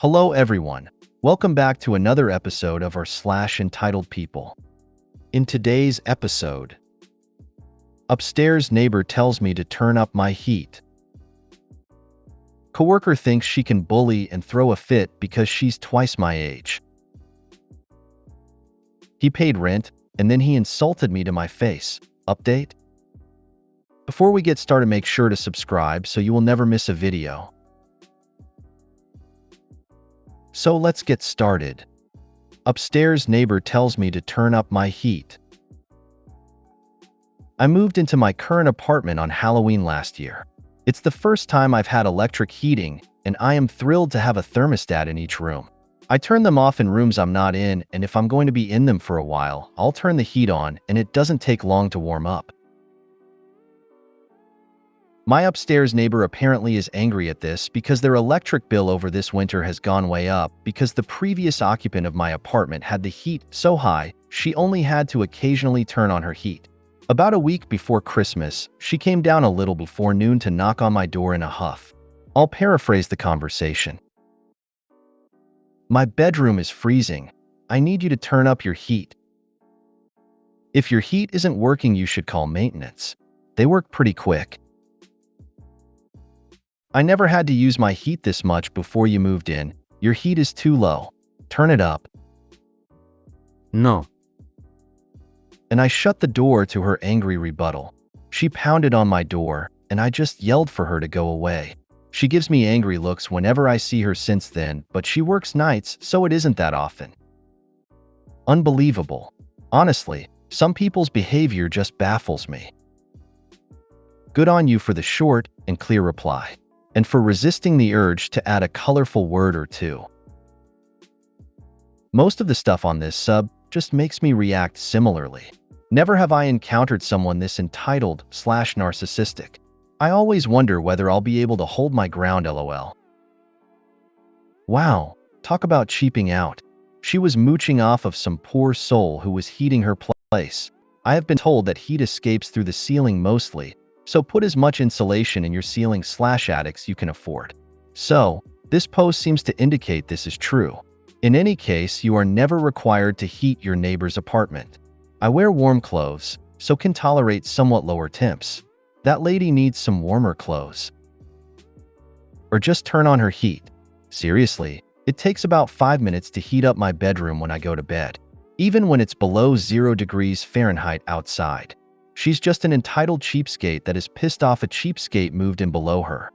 Hello everyone. Welcome back to another episode of our entitled people. In today's episode, upstairs neighbor tells me to turn up my heat. Coworker thinks she can bully and throw a fit because she's twice my age. He paid rent and then he insulted me to my face. Update? Before we get started, make sure to subscribe so you will never miss a video. So let's get started. Upstairs neighbor tells me to turn up my heat. I moved into my current apartment on Halloween last year. It's the first time I've had electric heating, and I am thrilled to have a thermostat in each room. I turn them off in rooms I'm not in, and if I'm going to be in them for a while, I'll turn the heat on, and it doesn't take long to warm up. My upstairs neighbor apparently is angry at this because their electric bill over this winter has gone way up because the previous occupant of my apartment had the heat so high she only had to occasionally turn on her heat. About a week before Christmas, she came down a little before noon to knock on my door in a huff. I'll paraphrase the conversation. My bedroom is freezing. I need you to turn up your heat. If your heat isn't working, you should call maintenance. They work pretty quick. I never had to use my heat this much before you moved in. Your heat is too low. Turn it up. No. And I shut the door to her angry rebuttal. She pounded on my door, and I just yelled for her to go away. She gives me angry looks whenever I see her since then, but she works nights, so it isn't that often. Unbelievable. Honestly, some people's behavior just baffles me. Good on you for the short and clear reply, and for resisting the urge to add a colorful word or two. Most of the stuff on this sub just makes me react similarly. Never have I encountered someone this entitled/narcissistic. I always wonder whether I'll be able to hold my ground, lol. Wow, talk about cheaping out. She was mooching off of some poor soul who was heating her place. I have been told that heat escapes through the ceiling mostly, so put as much insulation in your ceiling/attics you can afford. So, this post seems to indicate this is true. In any case, you are never required to heat your neighbor's apartment. I wear warm clothes, so can tolerate somewhat lower temps. That lady needs some warmer clothes. Or just turn on her heat. Seriously, it takes about 5 minutes to heat up my bedroom when I go to bed, even when it's below 0 degrees Fahrenheit outside. She's just an entitled cheapskate that is pissed off a cheapskate moved in below her.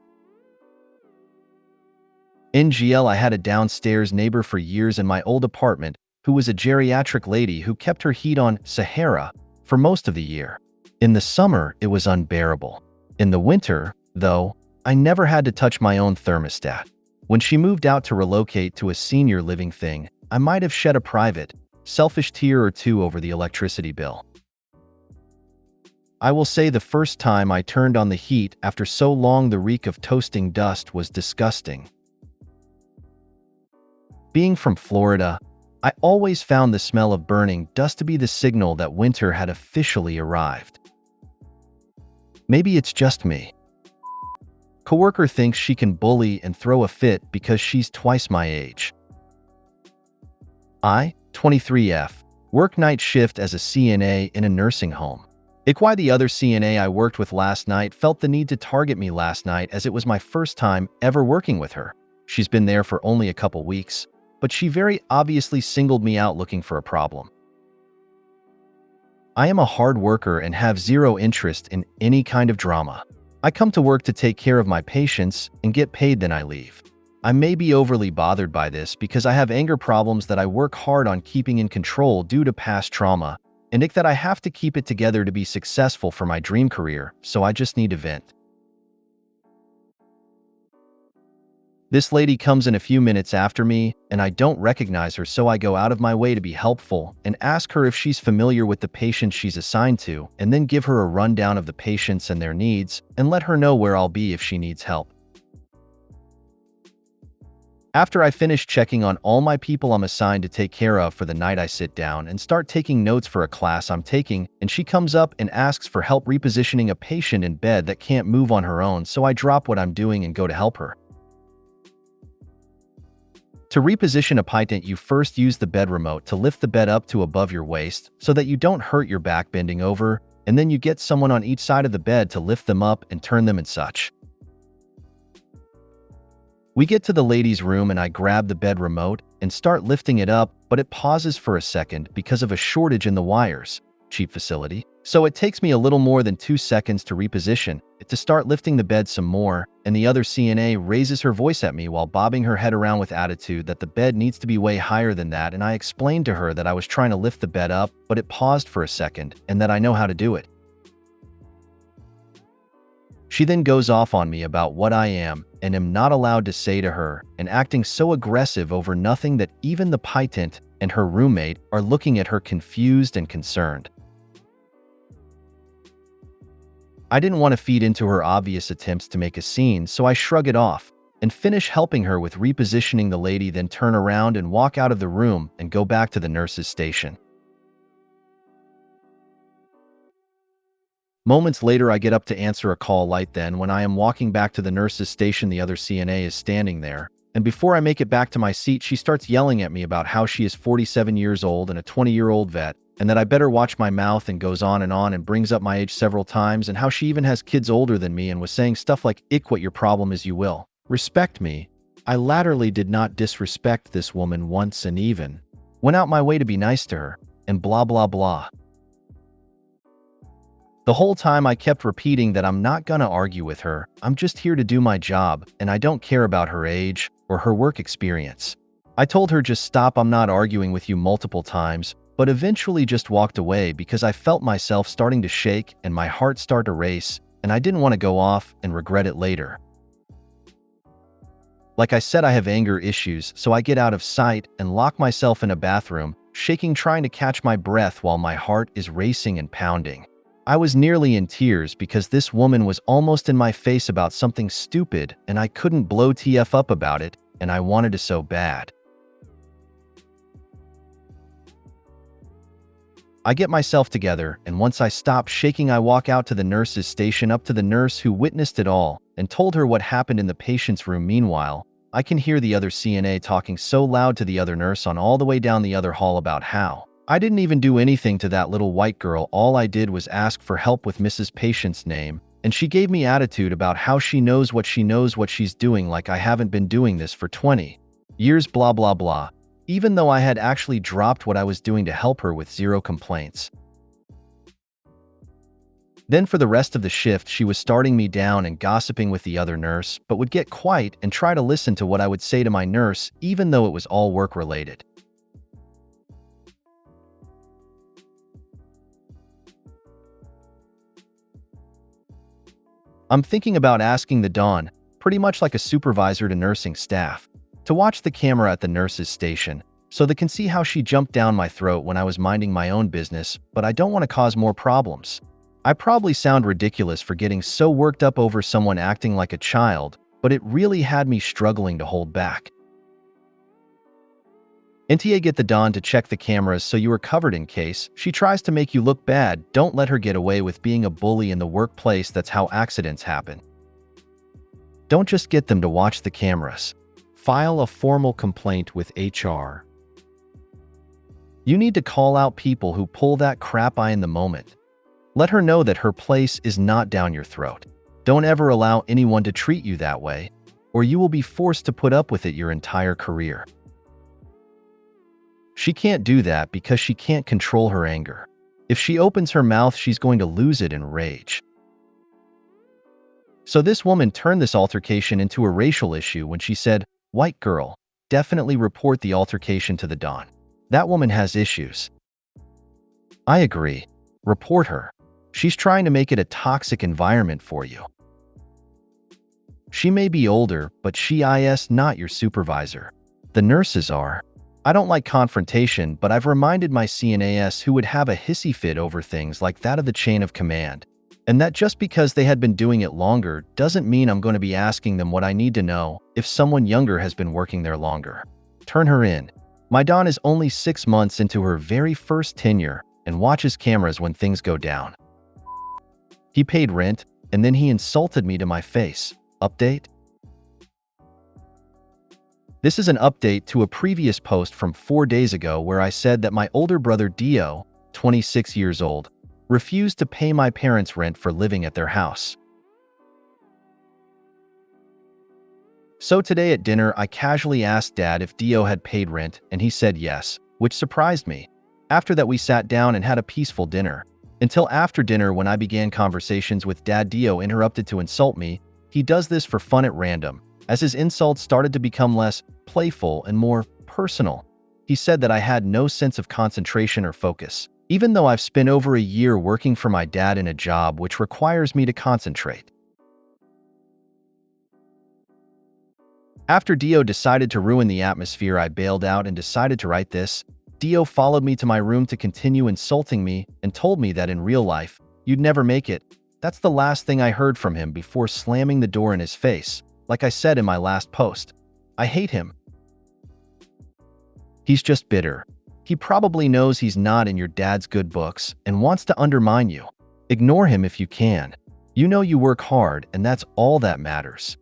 NGL, I had a downstairs neighbor for years in my old apartment who was a geriatric lady who kept her heat on Sahara for most of the year. In the summer, it was unbearable. In the winter, though, I never had to touch my own thermostat. When she moved out to relocate to a senior living thing, I might have shed a private, selfish tear or two over the electricity bill. I will say the first time I turned on the heat after so long, the reek of toasting dust was disgusting. Being from Florida, I always found the smell of burning dust to be the signal that winter had officially arrived. Maybe it's just me. Coworker thinks she can bully and throw a fit because she's twice my age. I, 23F, work night shift as a CNA in a nursing home. Why the other CNA I worked with last night felt the need to target me last night as it was my first time ever working with her. She's been there for only a couple weeks, but she very obviously singled me out looking for a problem. I am a hard worker and have zero interest in any kind of drama. I come to work to take care of my patients and get paid, then I leave. I may be overly bothered by this because I have anger problems that I work hard on keeping in control due to past trauma, and that I have to keep it together to be successful for my dream career, so I just need to vent. This lady comes in a few minutes after me, and I don't recognize her, so I go out of my way to be helpful and ask her if she's familiar with the patients she's assigned to, and then give her a rundown of the patients and their needs, and let her know where I'll be if she needs help. After I finish checking on all my people I'm assigned to take care of for the night, I sit down and start taking notes for a class I'm taking, and she comes up and asks for help repositioning a patient in bed that can't move on her own, so I drop what I'm doing and go to help her. To reposition a patent, you first use the bed remote to lift the bed up to above your waist so that you don't hurt your back bending over, and then you get someone on each side of the bed to lift them up and turn them and such. We get to the ladies' room and I grab the bed remote and start lifting it up, but it pauses for a second because of a shortage in the wires. Cheap facility. So it takes me a little more than 2 seconds to reposition it to start lifting the bed some more, and the other CNA raises her voice at me while bobbing her head around with attitude that the bed needs to be way higher than that, and I explained to her that I was trying to lift the bed up, but it paused for a second, and that I know how to do it. She then goes off on me about what I am and am not allowed to say to her, and acting so aggressive over nothing that even the patent and her roommate are looking at her confused and concerned. I didn't want to feed into her obvious attempts to make a scene, so I shrug it off and finish helping her with repositioning the lady, then turn around and walk out of the room and go back to the nurse's station. Moments later, I get up to answer a call light. Then, when I am walking back to the nurse's station, the other CNA is standing there, and before I make it back to my seat, she starts yelling at me about how she is 47 years old and a 20-year-old vet, and that I better watch my mouth, and goes on and brings up my age several times, and how she even has kids older than me, and was saying stuff like, "Ick, what your problem is, you will respect me." I laterally did not disrespect this woman once and even went out my way to be nice to her, and blah blah blah. The whole time I kept repeating that I'm not gonna argue with her, I'm just here to do my job, and I don't care about her age or her work experience. I told her just stop, I'm not arguing with you multiple times, but eventually just walked away because I felt myself starting to shake and my heart start to race, and I didn't want to go off and regret it later. Like I said, I have anger issues, so I get out of sight and lock myself in a bathroom, shaking, trying to catch my breath while my heart is racing and pounding. I was nearly in tears because this woman was almost in my face about something stupid, and I couldn't blow TF up about it, and I wanted to so bad. I get myself together, and once I stop shaking, I walk out to the nurse's station, up to the nurse who witnessed it all, and told her what happened in the patient's room. Meanwhile, I can hear the other CNA talking so loud to the other nurse on all the way down the other hall about how I didn't even do anything to that little white girl. All I did was ask for help with Mrs. Patient's name, and she gave me attitude about how she knows what she's doing, like I haven't been doing this for 20 years, blah blah blah, even though I had actually dropped what I was doing to help her with zero complaints. Then for the rest of the shift, she was starting me down and gossiping with the other nurse, but would get quiet and try to listen to what I would say to my nurse, even though it was all work-related. I'm thinking about asking the Dawn, pretty much like a supervisor to nursing staff, to watch the camera at the nurse's station, so they can see how she jumped down my throat when I was minding my own business, but I don't want to cause more problems. I probably sound ridiculous for getting so worked up over someone acting like a child, but it really had me struggling to hold back. NTA, get the Dawn to check the cameras so you are covered in case she tries to make you look bad. Don't let her get away with being a bully in the workplace. That's how accidents happen. Don't just get them to watch the cameras. File a formal complaint with HR. You need to call out people who pull that crap in the moment. Let her know that her place is not down your throat. Don't ever allow anyone to treat you that way, or you will be forced to put up with it your entire career. She can't do that because she can't control her anger. If she opens her mouth, she's going to lose it in rage. So this woman turned this altercation into a racial issue when she said, "White girl, definitely report the altercation to the Dawn. That woman has issues." I agree. Report her. She's trying to make it a toxic environment for you. She may be older, but she is not your supervisor. The nurses are. I don't like confrontation, but I've reminded my CNAs who would have a hissy fit over things like that of the chain of command, and that just because they had been doing it longer doesn't mean I'm going to be asking them what I need to know if someone younger has been working there longer. Turn her in. My Dawn is only 6 months into her very first tenure and watches cameras when things go down. He paid rent, and then he insulted me to my face. Update? This is an update to a previous post from 4 days ago where I said that my older brother Dio, 26 years old, refused to pay my parents' rent for living at their house. So today at dinner, I casually asked Dad if Dio had paid rent, and he said yes, which surprised me. After that, we sat down and had a peaceful dinner. Until after dinner, when I began conversations with Dad, Dio interrupted to insult me. He does this for fun at random, as his insults started to become less playful and more personal. He said that I had no sense of concentration or focus, even though I've spent over a year working for my dad in a job which requires me to concentrate. After Dio decided to ruin the atmosphere, I bailed out and decided to write this. Dio followed me to my room to continue insulting me and told me that in real life, you'd never make it. That's the last thing I heard from him before slamming the door in his face, like I said in my last post. I hate him. He's just bitter. He probably knows he's not in your dad's good books and wants to undermine you. Ignore him if you can. You know you work hard, and that's all that matters.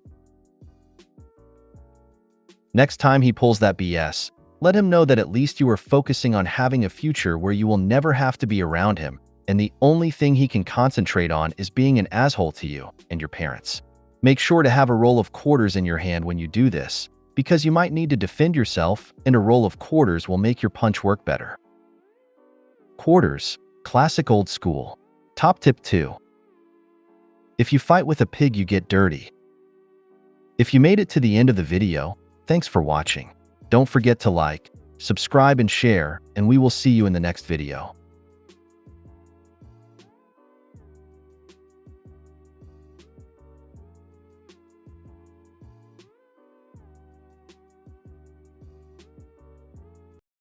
Next time he pulls that BS, let him know that at least you are focusing on having a future where you will never have to be around him, and the only thing he can concentrate on is being an asshole to you and your parents. Make sure to have a roll of quarters in your hand when you do this, because you might need to defend yourself, and a roll of quarters will make your punch work better. Quarters, classic old school. Top tip 2. If you fight with a pig, you get dirty. If you made it to the end of the video, thanks for watching. Don't forget to like, subscribe, and share, and we will see you in the next video.